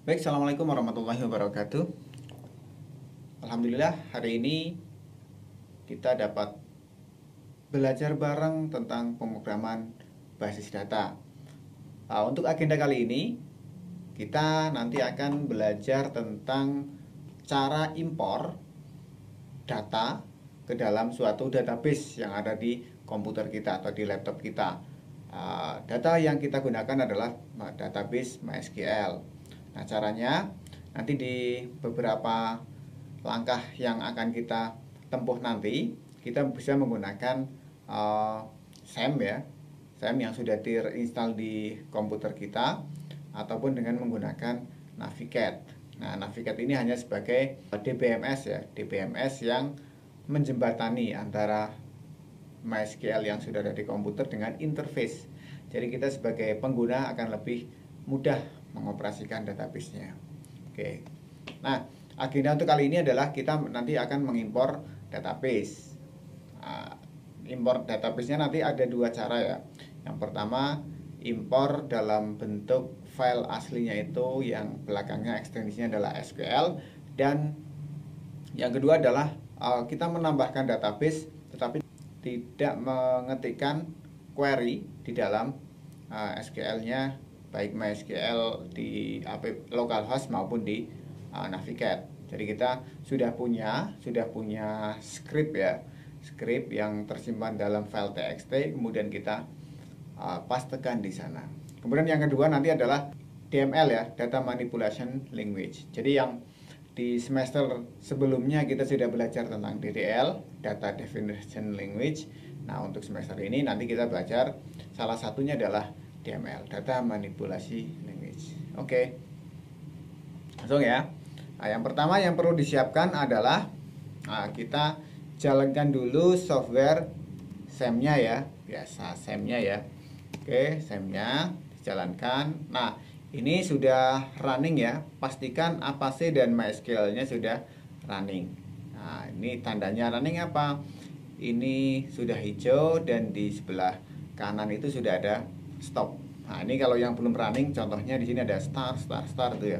Baik, Assalamualaikum warahmatullahi wabarakatuh. Alhamdulillah, hari ini kita dapat belajar bareng tentang pemrograman basis data. Untuk agenda kali ini, kita nanti akan belajar tentang cara impor data ke dalam suatu database yang ada di komputer kita atau di laptop kita. Data yang kita gunakan adalah database MySQL. Nah, caranya nanti di beberapa langkah yang akan kita tempuh nanti, kita bisa menggunakan SAM ya, SAM yang sudah terinstall di komputer kita, ataupun dengan menggunakan Navigate. Nah, Navigate ini hanya sebagai DBMS ya, DBMS yang menjembatani antara MySQL yang sudah ada di komputer dengan interface. Jadi kita sebagai pengguna akan lebih mudah mengoperasikan database-nya. Oke. Nah, agenda untuk kali ini adalah kita nanti akan mengimpor database. Impor database-nya nanti ada dua cara ya. Yang pertama, impor dalam bentuk file aslinya itu yang belakangnya ekstensinya adalah SQL, dan yang kedua adalah kita menambahkan database tetapi tidak mengetikkan query di dalam SQL-nya, baik MySQL di localhost maupun di Navigate. Jadi kita sudah punya script ya, script yang tersimpan dalam file txt, kemudian kita pastekan di sana. Kemudian yang kedua nanti adalah DML ya, Data Manipulation Language. Jadi yang di semester sebelumnya kita sudah belajar tentang DDL, Data Definition Language. Nah, untuk semester ini nanti kita belajar salah satunya adalah DML, Data Manipulasi Language. Oke. Langsung ya. Nah, yang pertama yang perlu disiapkan adalah kita jalankan dulu software SAM-nya ya, biasa SAM-nya ya. Oke, SAM-nya dijalankan. Nah, ini sudah running ya. Pastikan Apache dan MySQL-nya sudah running. Nah, ini tandanya running apa? Ini sudah hijau dan di sebelah kanan itu sudah ada stop. Nah, ini kalau yang belum running, contohnya di sini ada start tuh ya.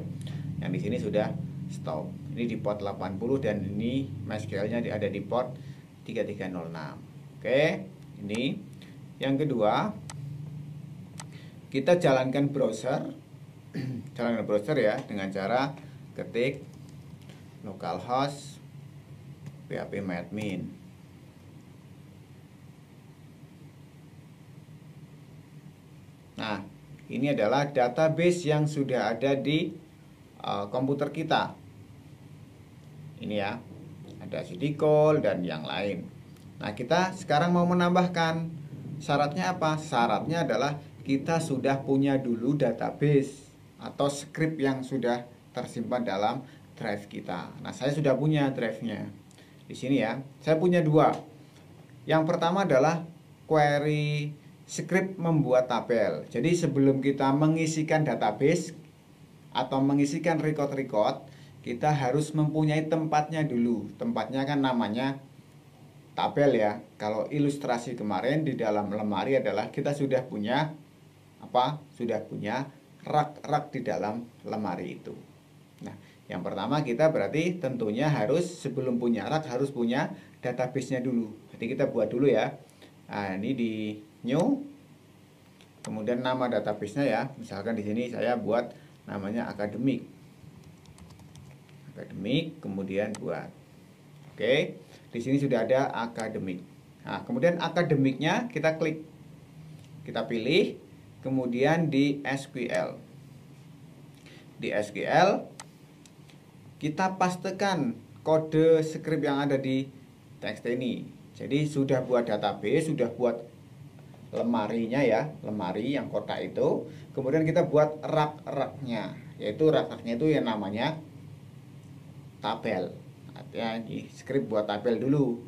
Yang di sini sudah stop. Ini di port 80 dan ini MySQL-nya ada di port 3306. Oke, ini. Yang kedua, kita jalankan browser. Jalankan browser ya dengan cara ketik localhost phpMyAdmin. Nah, ini adalah database yang sudah ada di komputer kita. Ini ya, ada cdcall dan yang lain. Nah, kita sekarang mau menambahkan. Syaratnya apa? Syaratnya adalah kita sudah punya dulu database atau script yang sudah tersimpan dalam drive kita. Nah, saya sudah punya drive-nya. Di sini ya, saya punya dua. Yang pertama adalah query script membuat tabel. Jadi sebelum kita mengisikan database atau mengisikan record-record, kita harus mempunyai tempatnya dulu. Tempatnya kan namanya tabel ya. Kalau ilustrasi kemarin di dalam lemari adalah kita sudah punya apa? Sudah punya rak-rak di dalam lemari itu. Nah, yang pertama kita berarti tentunya harus sebelum punya rak harus punya database-nya dulu. Jadi kita buat dulu ya. Nah, ini di new. Kemudian nama database-nya ya. Misalkan di sini saya buat namanya akademik. Akademik, kemudian buat. Oke. Di sini sudah ada akademik. Nah, kemudian akademiknya kita klik. Kita pilih, kemudian di SQL. Di SQL kita pastekan kode script yang ada di txt ini. Jadi sudah buat database, sudah buat lemarinya ya, lemari yang kotak itu. Kemudian kita buat rak-raknya, yaitu rak-raknya itu yang namanya tabel. Artinya ini script buat tabel dulu.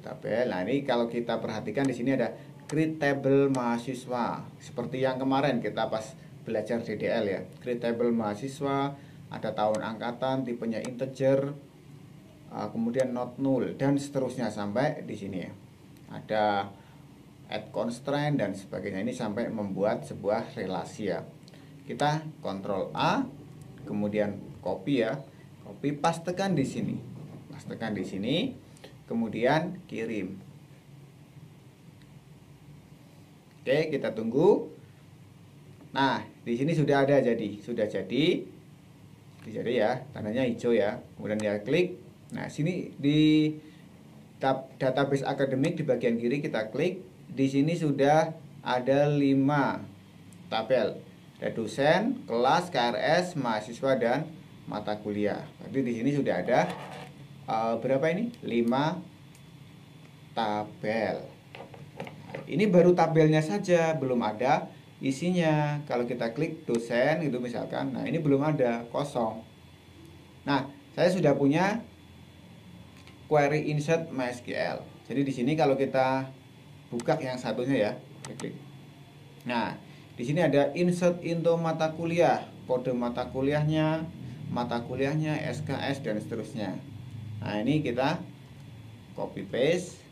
Tabel. Nah, ini kalau kita perhatikan di sini ada create table mahasiswa. Seperti yang kemarin kita pas belajar DDL ya. Create table mahasiswa, ada tahun angkatan, tipenya integer, kemudian not null dan seterusnya sampai di sini ya. Ada add constraint dan sebagainya, ini sampai membuat sebuah relasi ya. Kita Ctrl A, kemudian copy ya, copy, pastekan di sini, kemudian kirim. Oke, kita tunggu. Nah, di sini sudah ada, sudah jadi ya, tandanya hijau ya. Kemudian dia klik. Nah, sini di database akademik di bagian kiri kita klik. Di sini sudah ada 5 tabel. Ada dosen, kelas, KRS, mahasiswa dan mata kuliah. Berarti di sini sudah ada berapa ini? 5 tabel. Ini baru tabelnya saja, belum ada isinya. Kalau kita klik dosen itu misalkan, nah ini belum ada, kosong. Nah, saya sudah punya query insert MySQL. Jadi di sini kalau kita buka yang satunya ya, klik. Nah, di sini ada insert into mata kuliah, kode mata kuliahnya, SKS dan seterusnya. Nah, ini kita copy paste,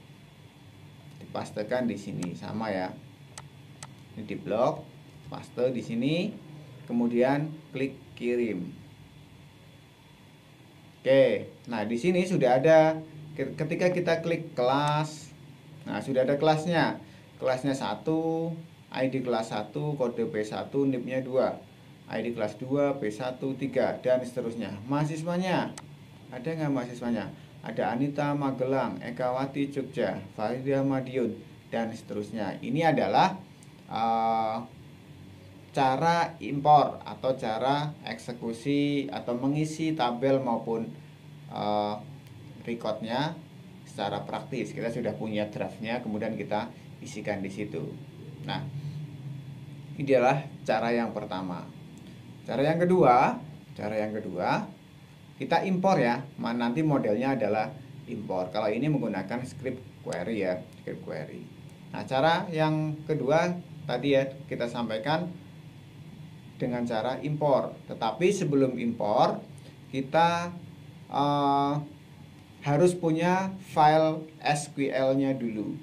dipastekan di sini, sama ya. Ini di blok, paste di sini, kemudian klik kirim. Oke, nah di sini sudah ada. Ketika kita klik kelas, nah sudah ada kelasnya. Kelasnya 1, ID kelas 1, kode P1, NIP-nya 2, ID kelas 2, P1, 3, dan seterusnya. Mahasiswanya, ada nggak mahasiswanya? Ada Anita Magelang, Ekawati Jogja, Farida Madiun, dan seterusnya. Ini adalah cara impor atau cara eksekusi atau mengisi tabel maupun recordnya secara praktis. Kita sudah punya draftnya, kemudian kita isikan di situ. Nah, ini adalah cara yang pertama. Cara yang kedua, kita impor ya. Nanti modelnya adalah impor. Kalau ini menggunakan script query ya, script query. Nah, cara yang kedua tadi ya kita sampaikan dengan cara impor. Tetapi sebelum impor kita harus punya file SQL-nya dulu.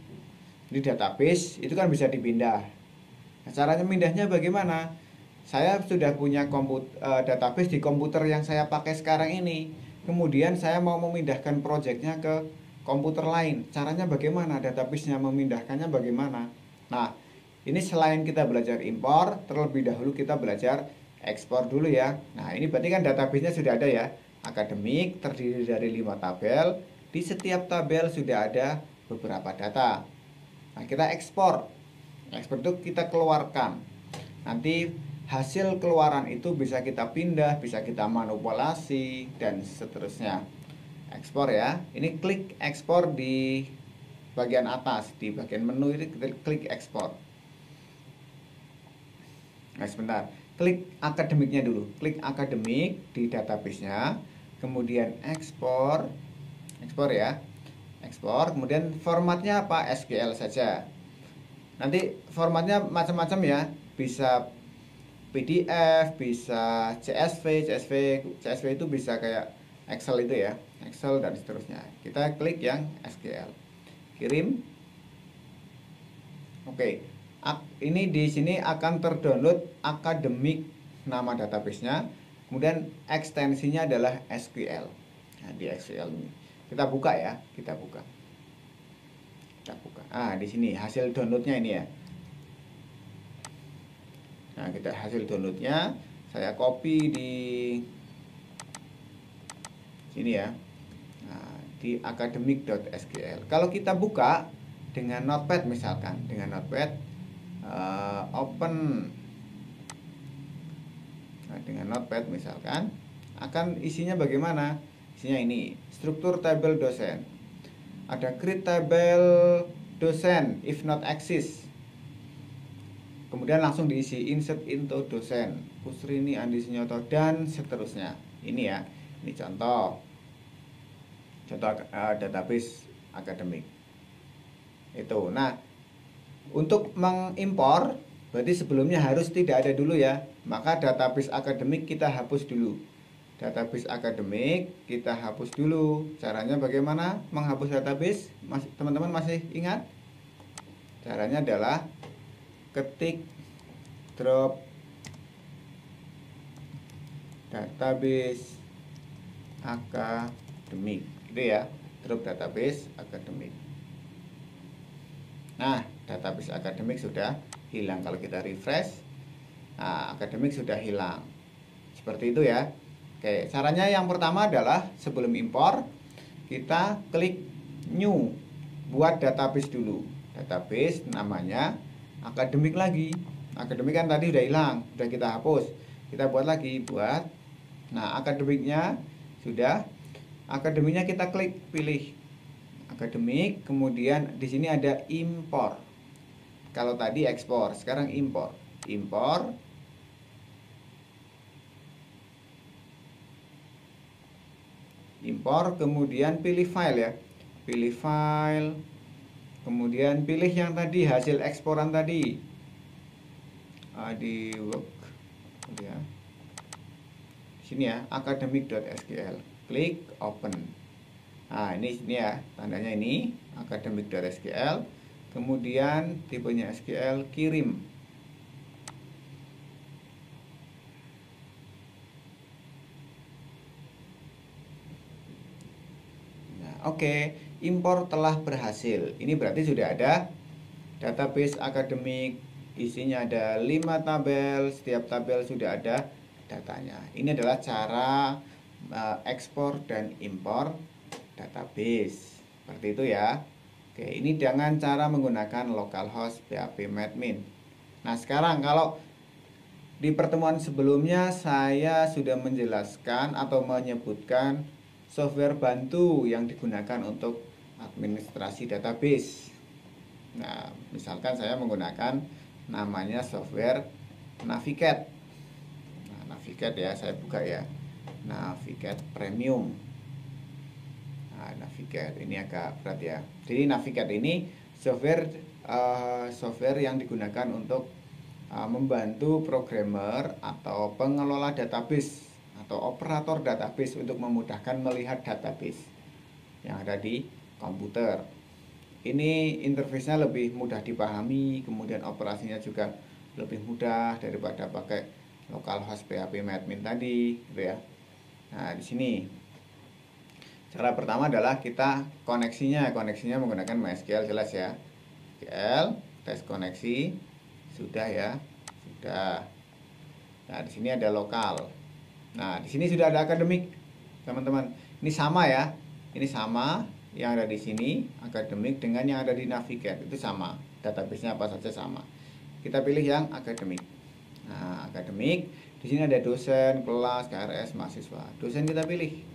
Di database itu kan bisa dipindah. Nah, caranya mindahnya bagaimana? Saya sudah punya database di komputer yang saya pakai sekarang ini. Kemudian saya mau memindahkan projectnya ke komputer lain. Caranya bagaimana? Database-nya memindahkannya bagaimana? Nah, ini selain kita belajar impor, terlebih dahulu kita belajar ekspor dulu ya. Nah, ini berarti kan database-nya sudah ada ya. Akademik terdiri dari 5 tabel. Di setiap tabel sudah ada beberapa data. Nah, kita ekspor. Ekspor itu kita keluarkan. Nanti hasil keluaran itu bisa kita pindah, bisa kita manipulasi, dan seterusnya. Ekspor ya. Ini klik ekspor di bagian atas, di bagian menu ini kita klik ekspor. Nah, sebentar. Klik akademiknya dulu. Klik akademik di database-nya, kemudian ekspor. Ekspor ya. Ekspor, kemudian formatnya apa? SQL saja. Nanti formatnya macam-macam ya. Bisa PDF, bisa CSV itu bisa kayak Excel itu ya, Excel dan seterusnya. Kita klik yang SQL, kirim. Oke, ini di sini akan terdownload akademik nama database-nya, kemudian ekstensinya adalah SQL. Nah, di SQL ini kita buka ya, kita buka. Ah, di sini hasil downloadnya ini ya. Nah, kita hasil downloadnya saya copy di sini ya. Nah, di academic.sql. Kalau kita buka dengan Notepad misalkan, dengan Notepad open. Nah, dengan Notepad misalkan akan isinya bagaimana? Isinya ini, struktur tabel dosen. Ada create tabel dosen if not exist. Kemudian langsung diisi insert into dosen, Pusrini Andi Sunyoto dan seterusnya. Ini ya, ini contoh database akademik. Itu. Nah, untuk mengimpor berarti sebelumnya harus tidak ada dulu ya. Maka database akademik kita hapus dulu. Database akademik kita hapus dulu. Caranya bagaimana menghapus database? Teman-teman masih ingat? Caranya adalah ketik drop database akademik, gitu ya. Drop database akademik. Nah, database akademik sudah hilang. Kalau kita refresh, nah, akademik sudah hilang. Seperti itu ya. Oke, caranya yang pertama adalah sebelum impor kita klik new, buat database dulu. Database namanya akademik lagi. Akademik kan tadi udah hilang, udah kita hapus. Kita buat lagi, buat. Nah, akademiknya sudah. Akademiknya kita klik, pilih akademik, kemudian di sini ada impor. Kalau tadi ekspor, sekarang impor. Impor. Impor, kemudian pilih file ya. Pilih file. Kemudian pilih yang tadi hasil eksporan tadi. Di work ya. Sini ya, academic.sql. Klik open. Nah, ini ya, tandanya ini academic.sql. Kemudian tipenya SQL, kirim. Oke, impor telah berhasil. Ini berarti sudah ada database akademik. Isinya ada 5 tabel. Setiap tabel sudah ada datanya. Ini adalah cara ekspor dan impor database. Seperti itu ya. Oke, ini dengan cara menggunakan localhost phpMadmin. Nah, sekarang kalau di pertemuan sebelumnya saya sudah menjelaskan atau menyebutkan software bantu yang digunakan untuk administrasi database. Nah, misalkan saya menggunakan namanya software Navigat. Nah, Navigat ya, saya buka ya. Navigat Premium. Nah, Navigat ini agak berat ya. Jadi Navigat ini software yang digunakan untuk membantu programmer atau pengelola database atau operator database untuk memudahkan melihat database yang ada di komputer. Ini interface-nya lebih mudah dipahami, kemudian operasinya juga lebih mudah daripada pakai localhost phpMadmin tadi, gitu ya. Nah, di sini cara pertama adalah kita koneksinya menggunakan MySQL, jelas ya. SQL, tes koneksi, sudah ya, sudah. Nah, di sini ada lokal. Nah, di sini sudah ada akademik, teman-teman. Ini sama ya. Ini sama yang ada di sini akademik dengan yang ada di Navigat, itu sama. Database-nya apa saja sama. Kita pilih yang akademik. Nah, akademik, di sini ada dosen, kelas, KRS, mahasiswa. Dosen kita pilih.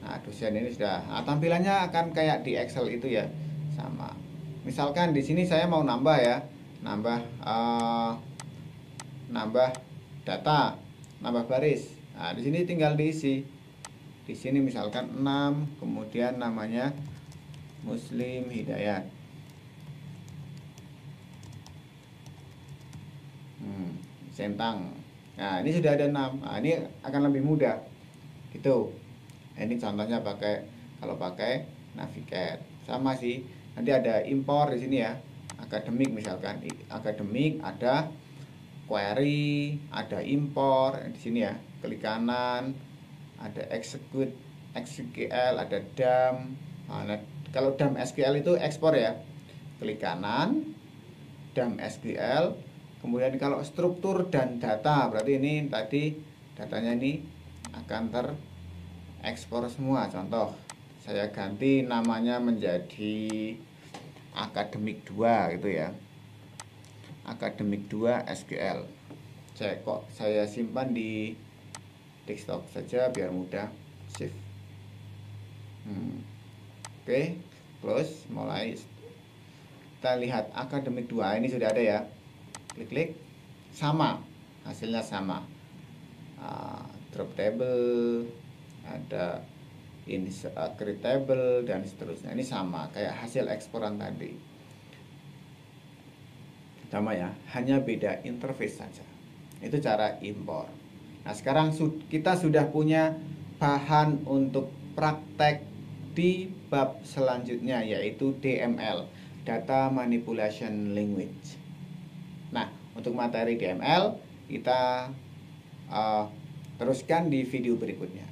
Nah, dosen ini sudah. Nah, tampilannya akan kayak di Excel itu ya, sama. Misalkan di sini saya mau nambah ya, nambah data, nambah baris. Nah, di sini tinggal diisi. Di sini misalkan 6, kemudian namanya Muslim Hidayat. Sentang. Nah, ini sudah ada 6. Nah, ini akan lebih mudah. Gitu. Nah, ini contohnya kalau pakai Navigat. Sama sih. Nanti ada impor di sini ya. Akademik misalkan. Akademik ada query, ada impor di sini ya. Klik kanan, ada execute SQL, ada dump. Nah, kalau dump SQL itu ekspor ya. Klik kanan, dump SQL. Kemudian kalau struktur dan data, berarti ini tadi datanya ini akan terekspor semua. Contoh, saya ganti namanya menjadi akademik 2 gitu ya. Akademik 2 SQL. Saya simpan di desktop saja biar mudah. Save. Oke, close, mulai. Kita lihat akademik 2 ini sudah ada ya. Klik, sama, hasilnya sama. Drop table, ada create table dan seterusnya. Ini sama kayak hasil eksporan tadi. Sama ya, hanya beda interface saja. Itu cara impor. Nah, sekarang kita sudah punya bahan untuk praktek di bab selanjutnya, yaitu DML, Data Manipulation Language. Nah, untuk materi DML kita teruskan di video berikutnya.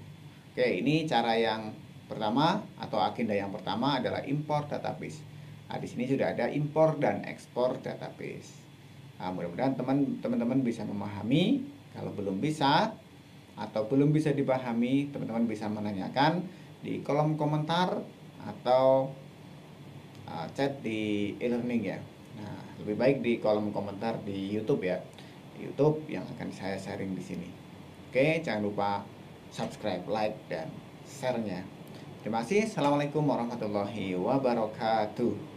Oke, ini cara yang pertama atau agenda yang pertama adalah import database. Nah, di sini sudah ada impor dan ekspor database. Nah, mudah-mudahan teman-teman bisa memahami. Kalau belum bisa atau belum bisa dipahami, teman-teman bisa menanyakan di kolom komentar atau chat di e-learning ya. Nah, lebih baik di kolom komentar di YouTube ya. Di YouTube yang akan saya sharing di sini. Oke, jangan lupa subscribe, like, dan share-nya. Terima kasih. Assalamualaikum warahmatullahi wabarakatuh.